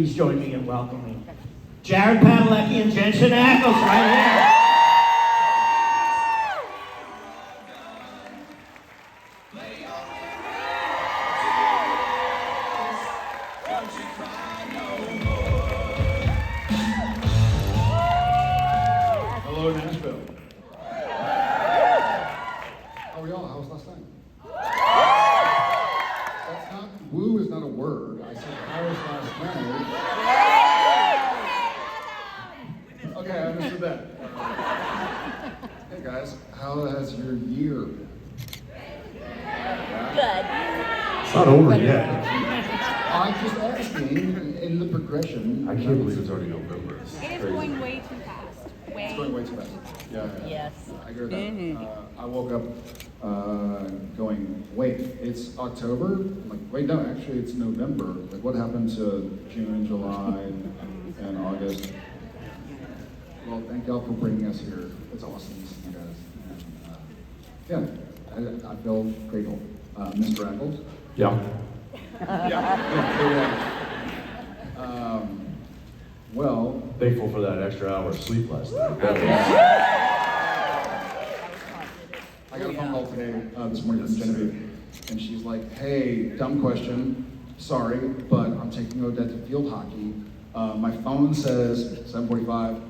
Please join me in welcoming Jared Padalecki and Jensen Ackles right here. Hello, Nashville. How are y'all? How was last night? That's not, woo is not a word. I said, how was last night? Okay, I understood that. Hey guys, how has your year been? Good. It's not over yet. I'm just asking in the progression. I can't believe it's already November. It is going way too fast. It's going way too fast. Yeah. Yes. I agree with that. I woke up going, wait, it's October? I'm like, wait, no, actually it's November. Like, what happened to June, July, and August? Well, thank y'all for bringing us here. It's awesome to see you guys. And, I feel grateful. Mr. Ackles? Yeah. Well, Thankful for that extra hour of sleep last night. I got a phone call today, this morning from Genevieve, and she's like, hey, dumb question, sorry, but I'm taking Odette to field hockey. My phone says 7:45,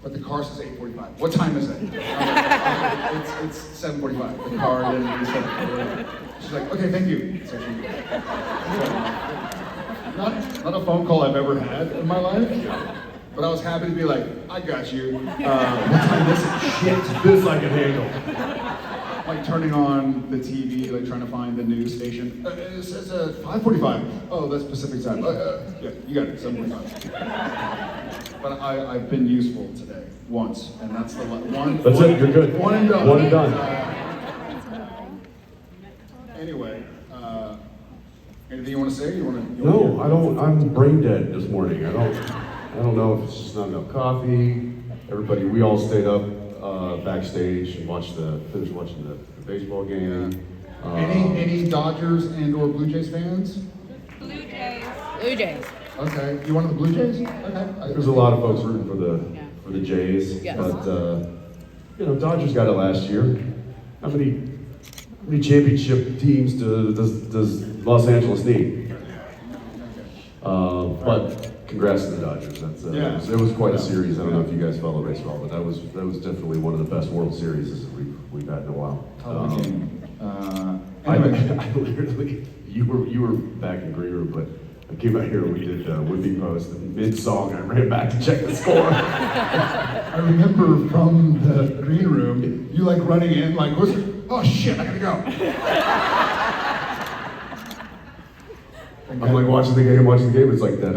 but the car says 8:45. What time is it? It's 7:45. The car didn't reset. She's like, okay, thank you. So not a phone call I've ever had in my life, but I was happy to be like, I got you. What time is it? Shit. This I can handle. Like turning on the TV, like trying to find the news station. It says 5:45. Oh, that's Pacific time. Yeah, you got it, 7:45. But I've been useful today, once, and that's the one. That's it, you're good. One and done. One and done. Anyway, anything you want to say? No, I don't. I'm brain dead this morning. I don't know if it's just not enough coffee. Everybody, we all stayed up backstage and finished watching the baseball game. Any Dodgers and/or Blue Jays fans? Blue Jays. Okay, you one of the Blue Jays? Okay. There's a lot of folks rooting for the Jays, Yes. but Dodgers got it last year. How many championship teams does Los Angeles need? But congrats to the Dodgers. It was quite a series. I don't know if you guys follow baseball, but that was definitely one of the best World Series we've had in a while. Anyway. I literally, you were back in green room, but I came out here and we did whipping post, and mid-song I ran back to check the score. I remember from the green room, you like running in, like, oh shit, I gotta go. I'm like watching the game, it's like they're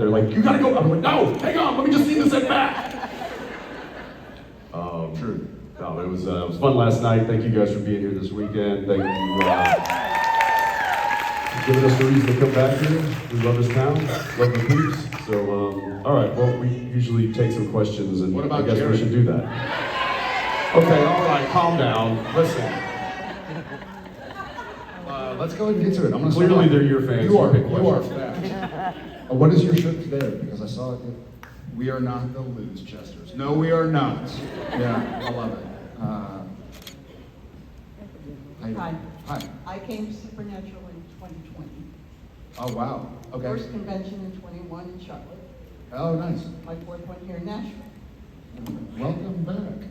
like, you gotta go. I'm like, no, hang on, let me just see this at bat. True. No, it was fun last night. Thank you guys for being here this weekend. Thank you for giving us the reason to come back here. We love this town, love the peeps. So, all right, well, we usually take some questions, and What about I guess Jared? we should do that. Okay, all right, calm down. Listen. Let's go ahead and get to it. I'm gonna Clearly they're your fans. You are Pick questions. fast. What is your shirt today? Because I saw it. We are not the Lose Chesters. No, we are not. Yeah, I love it. Hi. Hi. I came to Supernatural in 2020. Oh, wow. Okay. First convention in 21 in Charlotte. Oh, nice. My fourth one here in Nashville. Welcome back.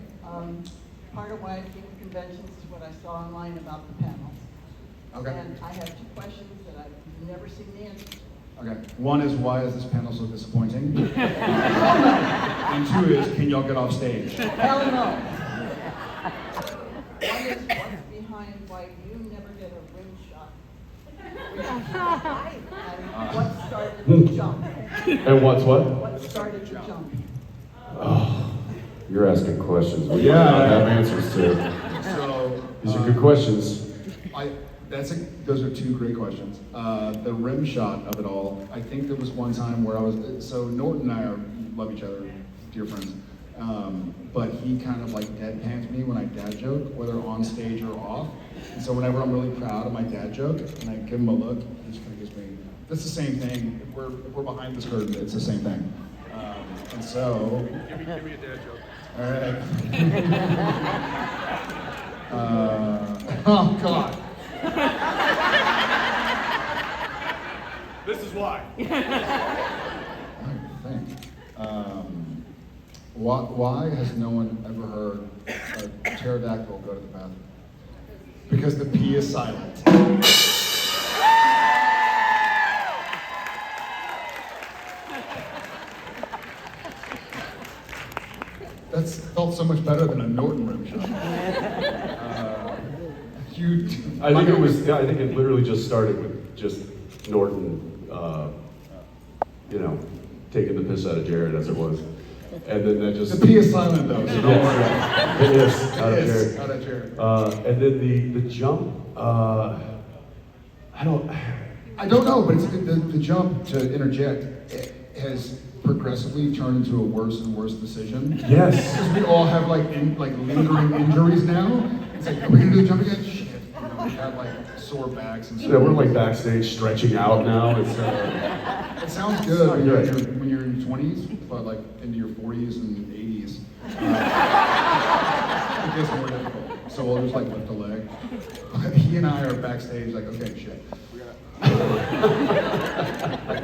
Part of why I came to conventions is what I saw online about the panels. Okay. And I have two questions that I've never seen the answers to. Okay. One is, why is this panel so disappointing? And two is, can y'all get off stage? Hell no. One is, what's behind why you never get a rim shot? And what started the jump? And what's what? What started the jump? Oh, you're asking questions we Yeah. don't have answers to. So, These are good questions. those are two great questions. The rim shot of it all, I think there was one time where so Norton and I love each other, dear friends, but he kind of like deadpans me when I dad joke, whether on stage or off. And so whenever I'm really proud of my dad joke, and I give him a look, he just kind of gives me That's the same thing. If we're behind this curtain, it's the same thing. And so. Give me a dad joke. All right. Oh God. This is why. I think. Why has no one ever heard a pterodactyl go to the bathroom? Because the P is silent. That's felt so much better than a Norton rim shot. I think it was. Yeah, I think it literally just started with just Norton, taking the piss out of Jared as it was, and then that just. The P is silent though, so don't worry. It is out of Jared. Out of Jared. And then the jump. I don't know, but it's the jump to interject has progressively turned into a worse and worse decision. Yes. Because we all have like lingering injuries now. It's like, are we gonna do the jump again? Shit. We have like sore backs and stuff. Yeah, we're like backstage stretching out now. It's, it sounds good when you're in your 20s, but like into your 40s and 80s, it gets more difficult. So we'll just like lift a leg. He and I are backstage like, okay, shit.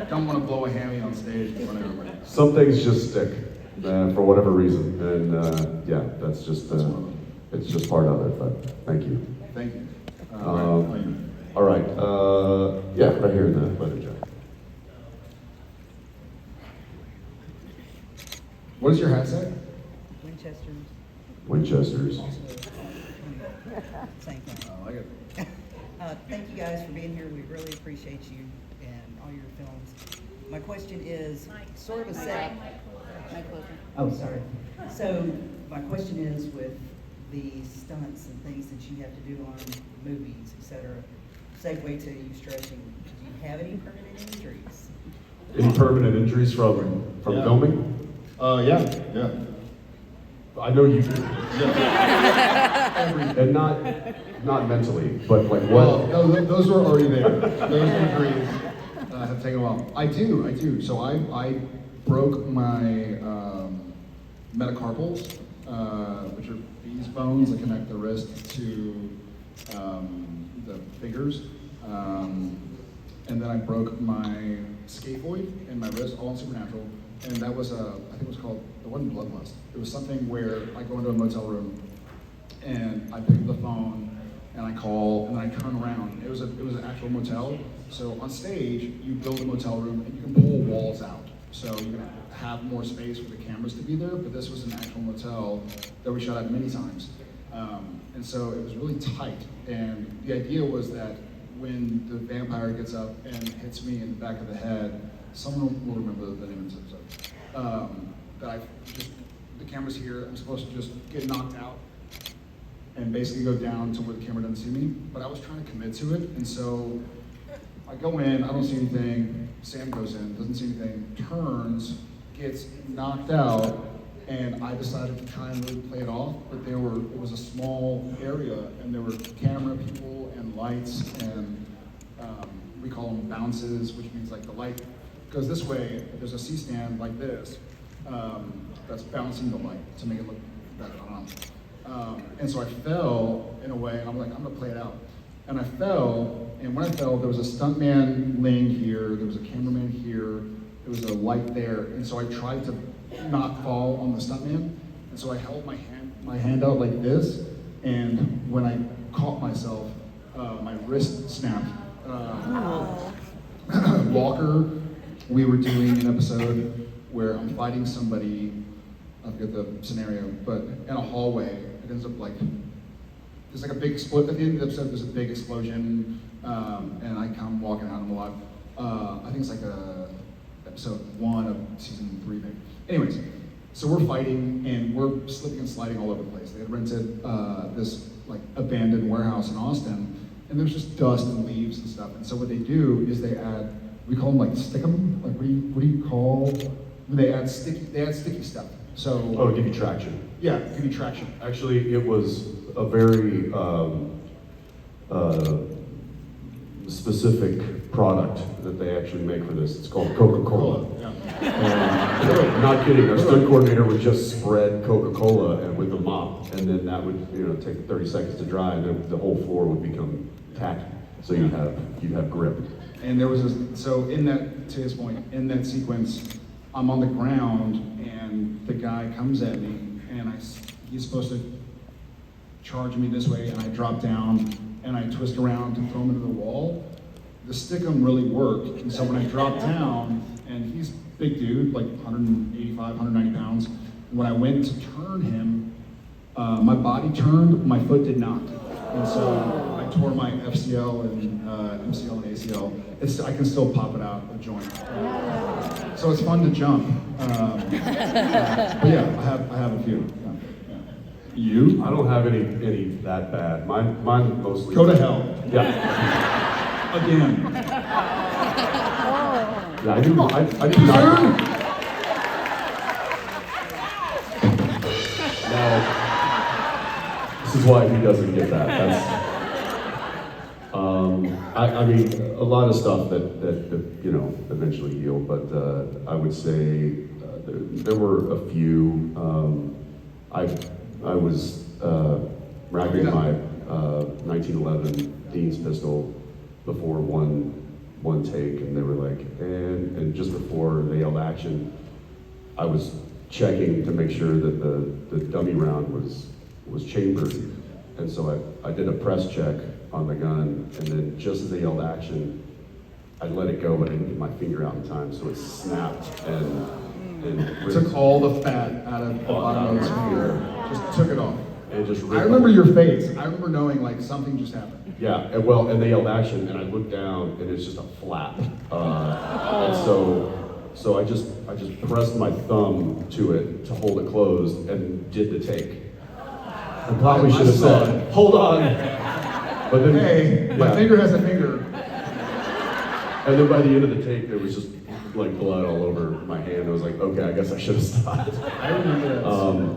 Don't want to blow a hammy on stage in front of everybody. some things just stick for whatever reason, and yeah, that's just it's just part of it. But thank you. Thank you. All right. Yeah, right here in the leather jacket. What does your hat say? Winchester's. Winchester's. Same thing. I like it. Thank you guys for being here. We really appreciate you and all your films. My question is sort of a set. Oh, sorry. So my question is with the stunts and things that you have to do on movies, etc. Segue to you stretching. Do you have any permanent injuries? Any permanent injuries from filming? Yeah. I know you do. And not mentally, but like what? Well, no, those were already there. Those injuries have taken a while. I do. So I broke my metacarpals, which are these bones that connect the wrist to the fingers. And then I broke my scaphoid in my wrist, all in Supernatural. And that was I think it was called, it wasn't bloodlust. It was something where I go into a motel room and I pick up the phone and I call and then I turn around. It was an actual motel. So on stage, you build a motel room and you can pull walls out. So you can have more space for the cameras to be there, but this was an actual motel that we shot at many times. And so it was really tight. And the idea was that when the vampire gets up and hits me in the back of the head, someone will remember the name of this episode. That the camera's here, I'm supposed to just get knocked out and basically go down to where the camera doesn't see me. But I was trying to commit to it, and so I go in, I don't see anything, Sam goes in, doesn't see anything, turns, gets knocked out, and I decided to try and really play it off, but it was a small area, and there were camera people and lights, and we call them bounces, which means like the light goes this way, if there's a C-stand like this, that's bouncing the light to make it look better, I don't know. And so I fell in a way, and I'm like, I'm gonna play it out. And I fell, and when I fell, there was a stuntman laying here, there was a cameraman here, there was a light there, and so I tried to not fall on the stuntman, and so I held my hand out like this, and when I caught myself, my wrist snapped. Walker, we were doing an episode where I'm fighting somebody, I forget the scenario, but in a hallway, it ends up like, there's like a big split, at the end of the episode there's a big explosion, and I come walking out, I'm alive. I think it's like episode 1 of season 3 maybe. Anyways, so we're fighting and we're slipping and sliding all over the place. They had rented this like abandoned warehouse in Austin, and there's just dust and leaves and stuff. And so what they do is they add, we call them like stickum, like what do you call? They add sticky stuff. So Oh, to give you traction. yeah, give you traction. Actually, it was a very specific product that they actually make for this. It's called Coca-Cola. Yeah. And, not kidding, our stunt coordinator would just spread Coca-Cola and with a mop, and then that would take 30 seconds to dry, and then the whole floor would become tacky. So you'd have grip. And there was so in that, to his point, in that sequence, I'm on the ground and the guy comes at me and he's supposed to charge me this way, and I drop down and I twist around to throw him into the wall. The stickum really worked, and so when I dropped down, and he's a big dude, like 185, 190 pounds, and when I went to turn him, my body turned, my foot did not. And so I tore my FCL and MCL and ACL. I can still pop it out of joint. So it's fun to jump. But yeah, I have a few. Yeah. You? I don't have any that bad. Mine mostly. Go to hell. Yeah. Again. Yeah, I do not. Now, this is why he doesn't get that. That's. I mean, a lot of stuff that eventually healed, but I would say there were a few. I was wrapping my 1911 Dean's pistol before one take, and they were like, and just before they yelled action, I was checking to make sure that the dummy round was chambered, and so I did a press check on the gun, and then just as they yelled action, I let it go, but I didn't get my finger out in time, so it snapped and Took all the fat out of the bottom of his finger. Just took it off. and just I remember your face. I remember knowing like something just happened. Yeah, and they yelled action, and I looked down, and it's just a flap. And so I just pressed my thumb to it to hold it closed and did the take. I probably should have said, "Hold on." But then, Hey, my finger has a finger. And then by the end of the take, there was just like blood all over my hand. I was like, okay, I guess I should have stopped. I remember that.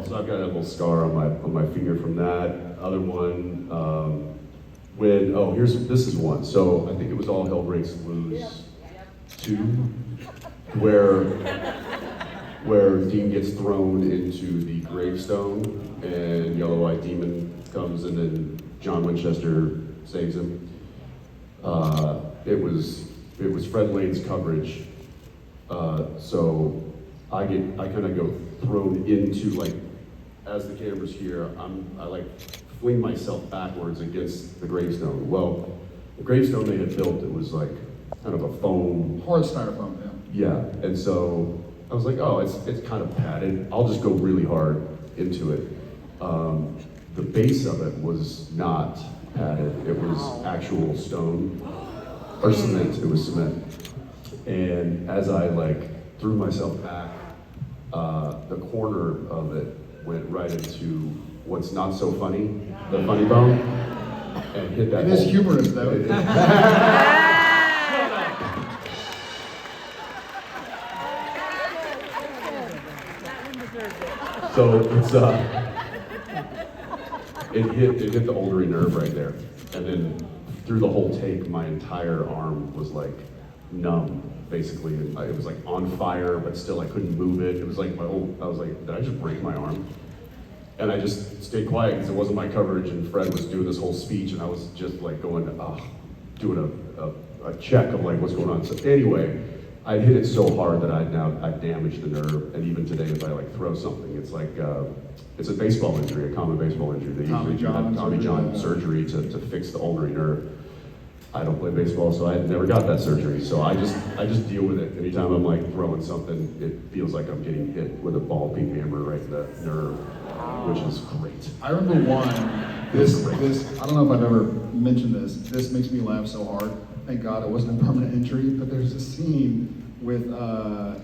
So I've got a little scar on my finger from that. Other one, this is one. So I think it was All Hell Breaks Loose 2, where Dean gets thrown into the gravestone, and Yellow Eyed Demon comes, and then John Winchester saves him. It was Fred Lane's coverage, so I kind of go thrown into, like, as the camera's here, I like fling myself backwards against the gravestone. Well, the gravestone they had built, it was like kind of a foam. Hard styrofoam, yeah. Yeah, and so I was like, oh, it's kind of padded. I'll just go really hard into it. The base of it was not padded. It was actual stone or cement. It was cement. And as I threw myself back, the corner of it went right into what's not so funny, the funny bone, and hit that. It is hole. humorous though. So it's it hit the ulnar nerve right there, and then through the whole take, my entire arm was like numb, basically. It was like on fire, but still I couldn't move it. It was like I was like, did I just break my arm? And I just stayed quiet because it wasn't my coverage, and Fred was doing this whole speech, and I was just like going, doing a check of like what's going on. So anyway, I hit it so hard that I damaged the nerve, and even today if I throw something, it's like it's a baseball injury, a common baseball injury. They usually do Tommy John surgery to fix the ulnar nerve. I don't play baseball, so I never got that surgery. So I just deal with it. Anytime I'm throwing something, it feels like I'm getting hit with a ball peen hammer right in the nerve, which is great. I remember one, this, I don't know if I've ever mentioned this. This makes me laugh so hard. Thank God it wasn't a permanent injury, but there's a scene with,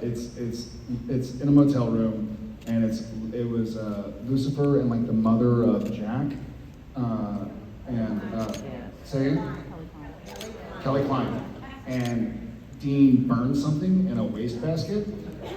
it's in a motel room, and it was Lucifer and the mother of Jack, say it? Kelly Klein. And Dean burned something in a wastebasket,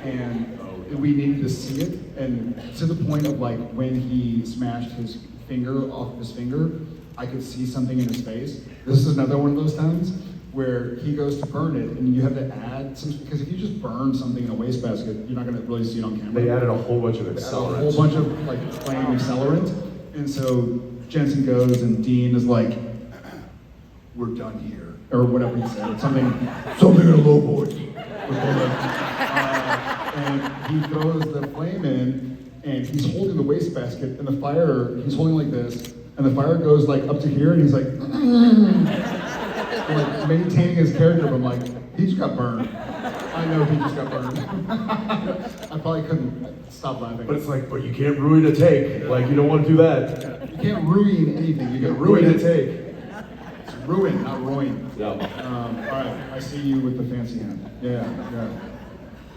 and we needed to see it, and to the point of when he smashed his finger off his finger, I could see something in his face. This is another one of those times. where he goes to burn it, and you have to add some, because if you just burn something in a wastebasket, you're not gonna really see it on camera. They added a whole bunch of They added accelerants. a whole bunch of like flame accelerant, and so Jensen goes, and Dean is like, "We're done here," or whatever he said, something in a low voice. And he throws the flame in, and he's holding the wastebasket, and the fire, he's holding like this, and the fire goes like up to here, and he's like, like maintaining his character, but I'm like, he just got burned. I know he just got burned. I probably couldn't stop laughing. But it's like, but you can't ruin a take. Like, you don't want to do that. You can't ruin anything. You can Ruin ruin a it. take. It's ruin, not ruin. Yeah. All right, I see you with the fancy hand. Yeah.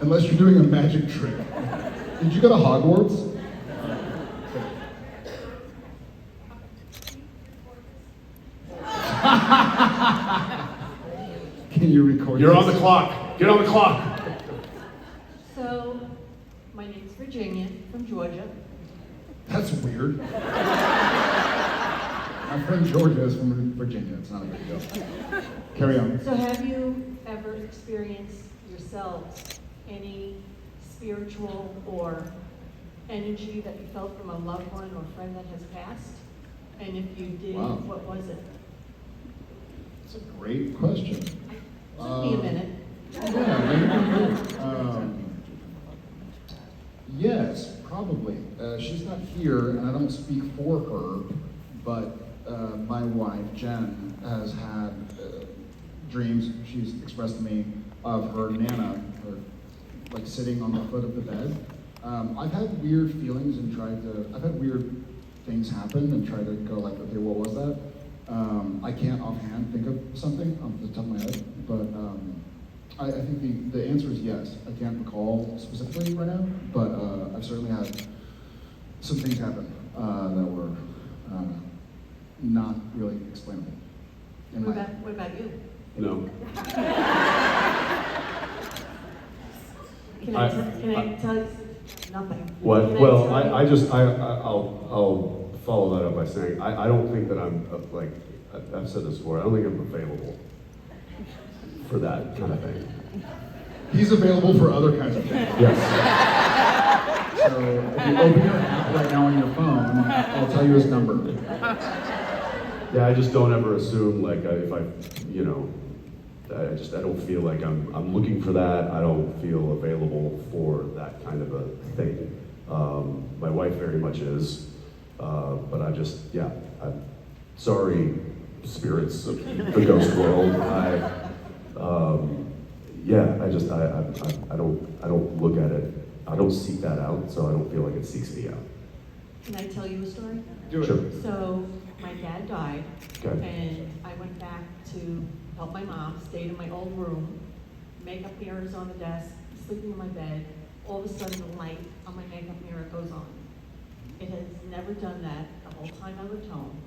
Unless you're doing a magic trick. Did you go to Hogwarts? Can you record You're this? on the clock. Get on the clock. So, my name's Virginia from Georgia. That's weird. My friend Georgia is from Virginia. It's not a big deal. Carry on. So have you ever experienced yourselves any spiritual or energy that you felt from a loved one or friend that has passed? And if you did, Wow. what was it? That's a great question. Took me a minute. Yes, probably. She's not here, and I don't speak for her, but my wife, Jen, has had dreams, she's expressed to me, of her Nana, like sitting on the foot of the bed. I've had weird feelings and I've had weird things happen and tried to go like, okay, what was that? I can't offhand think of something off the top of my head, but I think the answer is yes. I can't recall specifically right now, but I've certainly had some things happen that were not really explainable. What about you? No. Can I tell you nothing? What? Can Well, tell you- I'll follow that up by saying I don't think that I'm like I've said this before. I don't think I'm available for that kind of thing. He's available for other kinds of things. Yes. So if you open your app right now on your phone, I'll tell you his number. Yeah, I just don't ever assume like if I, you know, I don't feel like I'm looking for that. I don't feel available for that kind of a thing. My wife very much is, but I'm sorry, spirits of the ghost world. I don't look at it. I don't seek that out, so I don't feel like it seeks me out. Can I tell you a story? Do it. Sure. So, my dad died, Okay. and I went back to help my mom, stayed in my old room, makeup mirrors on the desk, sleeping in my bed. All of a sudden, the light on my makeup mirror goes on. It has never done that the whole time I lived home.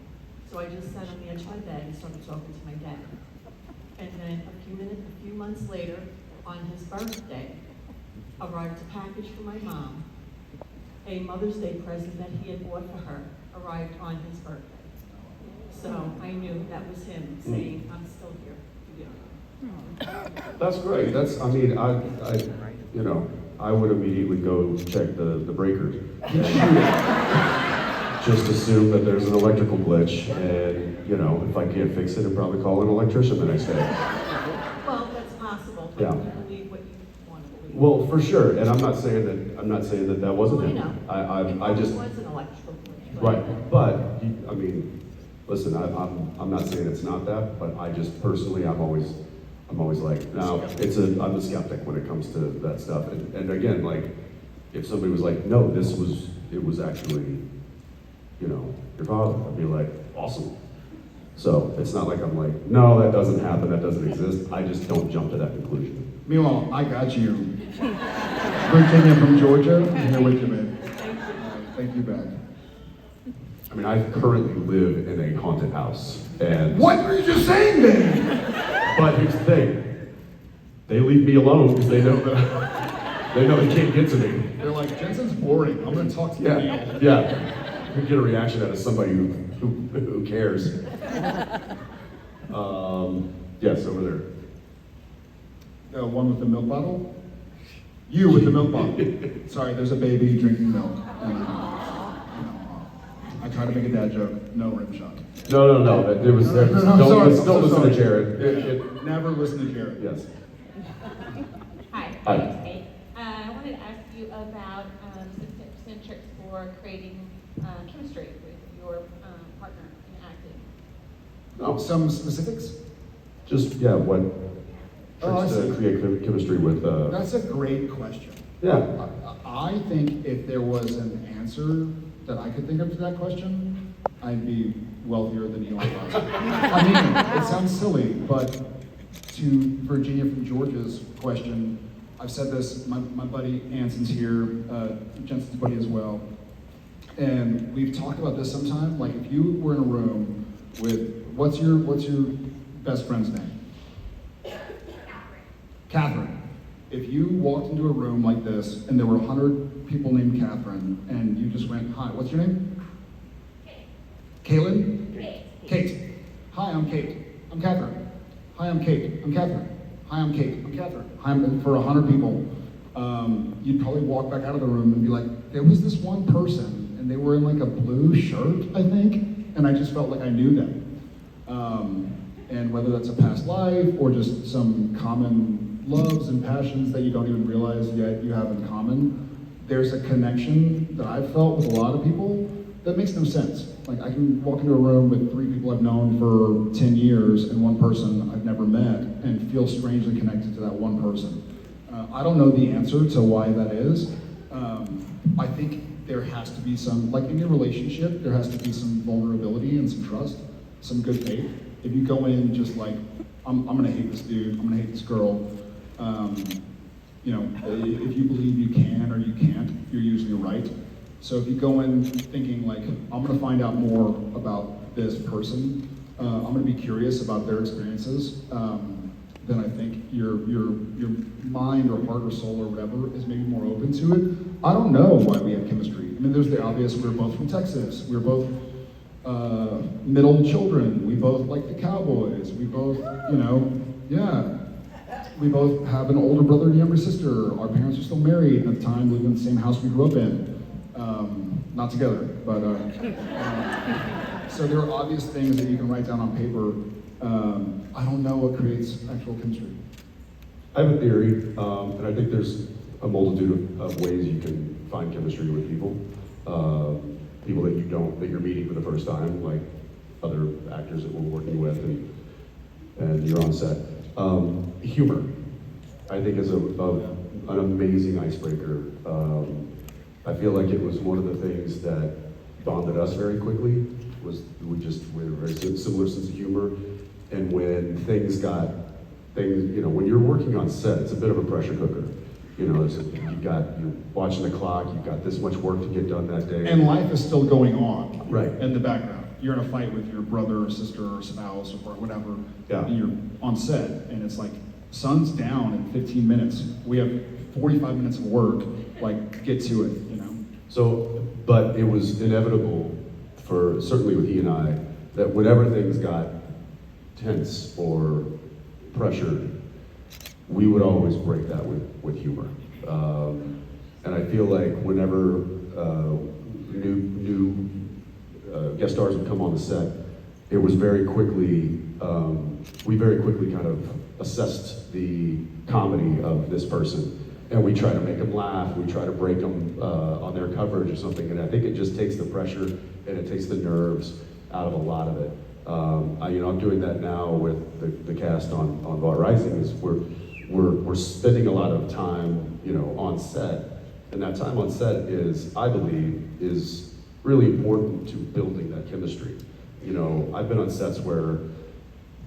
So I just sat on the edge of my bed and started talking to my dad. And then a few months later, on his birthday, arrived a package for my mom. A Mother's Day present that he had bought for her arrived on his birthday. So I knew that was him saying, I'm still here for you. That's great. I would immediately go check the breakers. Just assume that there's an electrical glitch, and if I can't fix it, I'd probably call an electrician the next day. Well, that's possible, but Yeah. you believe what you want to believe. Well, for sure, and I'm not saying that wasn't I him. know. I It just was an electrical glitch. right, but listen, I'm not saying it's not that, but I just personally, I'm always like, no, I'm a skeptic when it comes to that stuff, and again, like, if somebody was like, no, it was actually, your father, I'd be like, awesome. So it's not like I'm like, no, that doesn't happen, that doesn't exist. I just don't jump to that conclusion. Meanwhile, I got you. Virginia from Georgia, I'm here with you, man. Thank you back. I mean, I currently live in a haunted house, and What were you just saying then? but here's the thing: they leave me alone because they know that they can't get to me. They're like, Jensen's boring. I'm gonna talk to you. Yeah. You get a reaction out of somebody who cares. Yes, over there. The one with the milk bottle? You with the milk bottle. Sorry, there's a baby drinking milk. And, I tried to make a dad joke, no rim shot. No. It was. No, I'm Don't sorry, listen I'm so to sorry. Jared. Never listen to Jared. Yes. Hi, Hi. my name's Kate. I wanted to ask you about some tricks for creating chemistry with your partner in acting. No. Some specifics? Just what Oh, I tricks to see. create chemistry with. That's a great question. Yeah. I think if there was an answer that I could think of to that question, I'd be wealthier than Elon Musk. I mean, it sounds silly, but to Virginia from Georgia's question, I've said this, my buddy Anson's here, Jensen's buddy as well, and we've talked about this sometime, like if you were in a room with, what's your best friend's name? Catherine. If you walked into a room like this and there were 100 people named Catherine and you just went, hi, what's your name? Caitlin? Kate. Hi, I'm Kate. I'm Catherine. Hi, I'm Kate. I'm Catherine. Hi, I'm Kate. I'm Catherine. Hi, I'm for 100 people. You'd probably walk back out of the room and be like, there was this one person and they were in like a blue shirt, I think, and I just felt like I knew them. And whether that's a past life or just some common loves and passions that you don't even realize yet you have in common, there's a connection that I've felt with a lot of people that makes no sense. Like I can walk into a room with 3 people I've known for 10 years and one person I've never met and feel strangely connected to that one person. I don't know the answer to why that is. I think there has to be some, like in your relationship, there has to be some vulnerability and some trust, some good faith. If you go in just like, I'm gonna hate this dude, I'm gonna hate this girl, you know, if you believe you can or you can't, you're usually right. So if you go in thinking like, I'm gonna find out more about this person, I'm gonna be curious about their experiences, then I think your mind or heart or soul or whatever is maybe more open to it. I don't know why we have chemistry. I mean, there's the obvious, we're both from Texas, we're both middle children, we both like the Cowboys, we both, you know, yeah. We both have an older brother and a younger sister. Our parents are still married at the time, living in the same house we grew up in. Not together, but so there are obvious things that you can write down on paper. I don't know what creates actual chemistry. I have a theory, and I think there's a multitude of ways you can find chemistry with people. People that you're meeting for the first time, like other actors that we're working with, and you're on set. Humor, I think, is an amazing icebreaker. I feel like it was one of the things that bonded us very quickly. We had a very similar sense of humor, and when when you're working on set, it's a bit of a pressure cooker. You know, you're watching the clock. You've got this much work to get done that day, And life is still going on, right in the background. You're in a fight with your brother or sister or spouse or whatever, Yeah. and you're on set, and it's like, sun's down in 15 minutes. We have 45 minutes of work, like, get to it, you know? So, but it was inevitable certainly with he and I, that whenever things got tense or pressured, we would always break that with humor. And I feel like whenever new guest stars would come on the set, it was very quickly, we very quickly kind of assessed the comedy of this person. And we try to make them laugh, we try to break them on their coverage or something, and I think it just takes the pressure and it takes the nerves out of a lot of it. I'm doing that now with the cast on Bar Rising. Is we're spending a lot of time, on set, and that time on set I believe, is really important to building that chemistry. I've been on sets where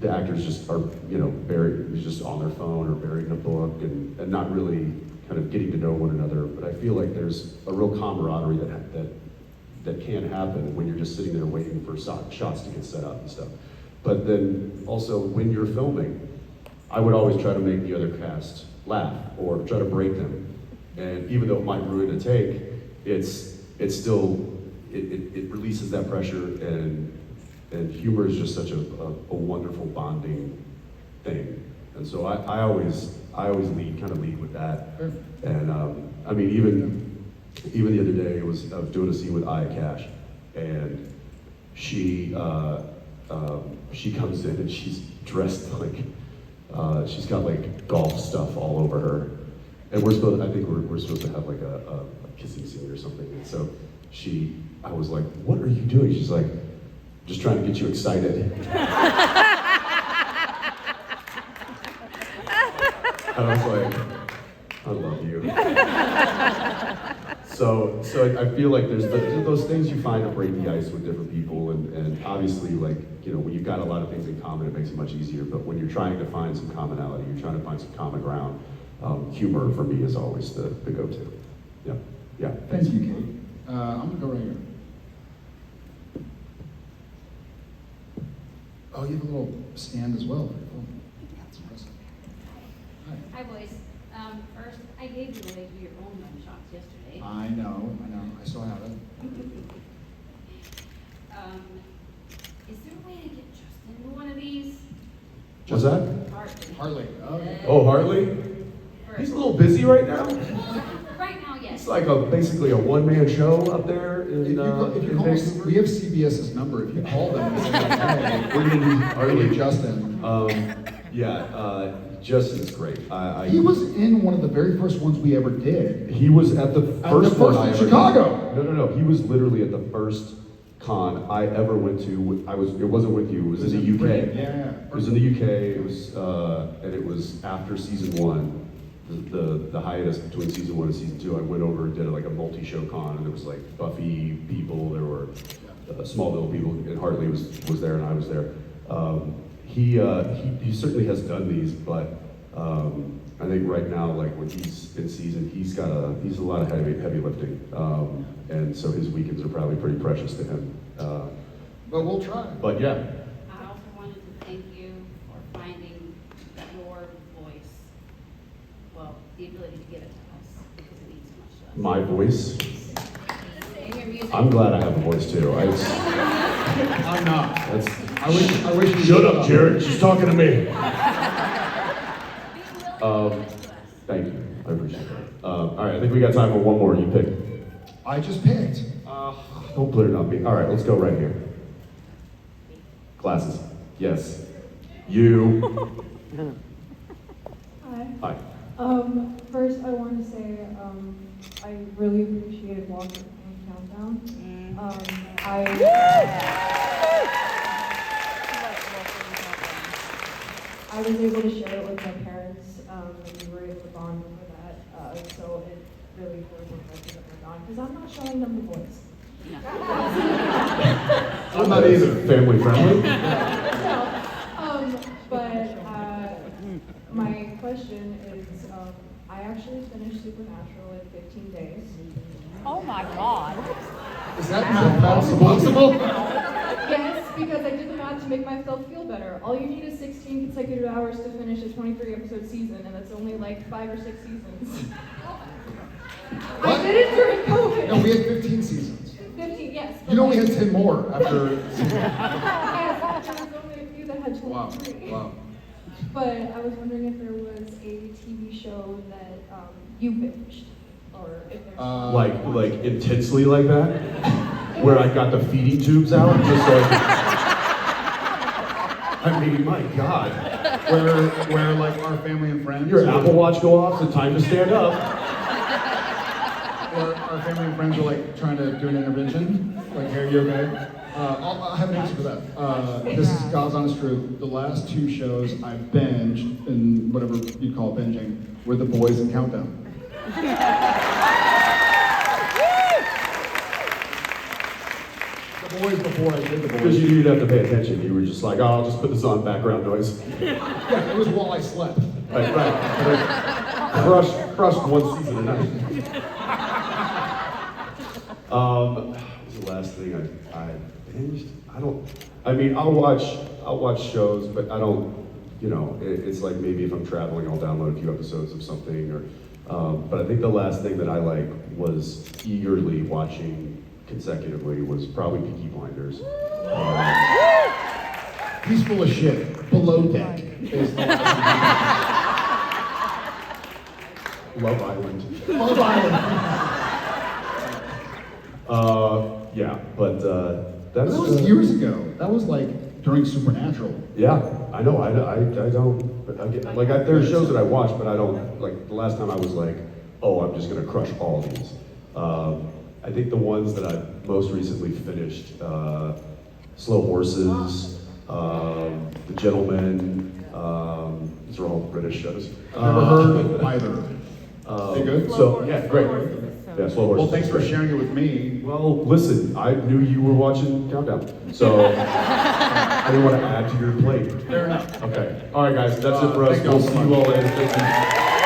the actors just are, buried, just on their phone or buried in a book and not really kind of getting to know one another. But I feel like there's a real camaraderie that can happen when you're just sitting there waiting for shots to get set up and stuff. But then also when you're filming, I would always try to make the other cast laugh or try to break them. And even though it might ruin a take, it's still, it releases that pressure, and humor is just such a wonderful bonding thing. And so I always lead with that. Sure. And I mean, even the other day, I was doing a scene with Aya Cash, and she comes in and she's dressed like, she's got like golf stuff all over her. And I think we're supposed to have like a kissing scene or something. And so I was like, what are you doing? She's like, just trying to get you excited. And I was like, I love you. So I feel like there's those things you find to break the ice with different people, and obviously, like, you know, when you've got a lot of things in common, it makes it much easier. But when you're trying to find some commonality, you're trying to find some common ground, humor for me is always the go-to. Yeah. Thank you, Kate. I'm gonna go right here. Oh, you have a little stand as well. Oh, that's impressive. Hi, boys. First, I gave you away to your own mug shots yesterday. I know. I still have it. Is there a way to get Justin into one of these? What's that? Harley. Oh, yeah. Oh, Harley? He's a little busy right now. Right now, yes. It's like basically a one-man show up there in, If you call Vancouver. we have CBS's number. If you call them and say, hey, We're gonna need Harley. Justin. Justin's great. He was in one of the very first ones we ever did. He was at the first one I in ever Chicago. did. No. He was literally at the first con I ever went to. It wasn't with you. It was in the UK. Yeah. It was in the UK. It was, and it was after season 1. The hiatus between season 1 and season 2. I went over and did like a multi-show con, and there was like Buffy people. There were Smallville people, and Hartley was there, and I was there. He certainly has done these, but I think right now, like when he's in season, he's a lot of heavy lifting, and so his weekends are probably pretty precious to him. But we'll try. But yeah, I also wanted to thank you for finding your voice. Well, the ability to give it to us because it means so much to us. my voice. And your music. I'm glad I have a voice too. I'm not. I wish you Shut up, Jared. She's talking to me. Thank you. I appreciate that. All right, I think we got time for one more. You pick. I just picked. Don't put it on me. All right, let's go right here. Glasses. Yes. You. Hi. Hi. First I want to say, I really appreciated watching Countdown. I was able to share it with my parents, and we were able to bond over that, so it really was reflected that they're gone, because I'm not showing them the voice. I'm not either. Family friendly. No, but my question is, I actually finished Supernatural in 15 days. Oh my God. Is that possible? Yes, because I did the math to make myself feel better. All you need is 16 consecutive hours to finish a 23-episode season, and that's only like 5 or 6 seasons. I did it during COVID. No, we had 15 seasons. 15, yes. You know we had 10 more after. Yes, there was only a few that had 23. Wow. But I was wondering if there was a TV show that you binged, or if there's Like intensely like that, where I got the feeding tubes out, just like. I mean, my God. Where like our family and friends. Your Apple Watch go off, so time to stand up. Or our family and friends are like trying to do an intervention. Like, hey, are you okay? I'll have an answer for that. This is God's honest truth. The last 2 shows I binged, in whatever you call binging, were The Boys and Countdown. The Boys before I did The Because Boys. you knew you'd have to pay attention. You were just like, oh, I'll just put this on background noise. Yeah, it was while I slept. Right. Crushed one season a night. What was the last thing I binged? I'll watch shows, but I don't, it's like maybe if I'm traveling, I'll download a few episodes of something, or, but I think the last thing that I was eagerly watching consecutively was probably Peaky Blinders. He's full of shit. Below Deck. is the last Love Island. Love Island. Yeah, but that's. That was years ago. That was like during Supernatural. Yeah, I know. I don't. There are shows that I watch, but I don't. Like the last time I was like, oh, I'm just gonna crush all these. I think the ones that I most recently finished, Slow Horses, The Gentleman. These are all British shows. Never heard either. They good? So yeah, great. Yeah, Slow Horses. Well, thanks for sharing it with me. Well, listen, I knew you were watching Countdown, so I didn't want to add to your plate. Fair enough. Okay. All right, guys, that's it for us. Thank you all We'll so see you much. all later.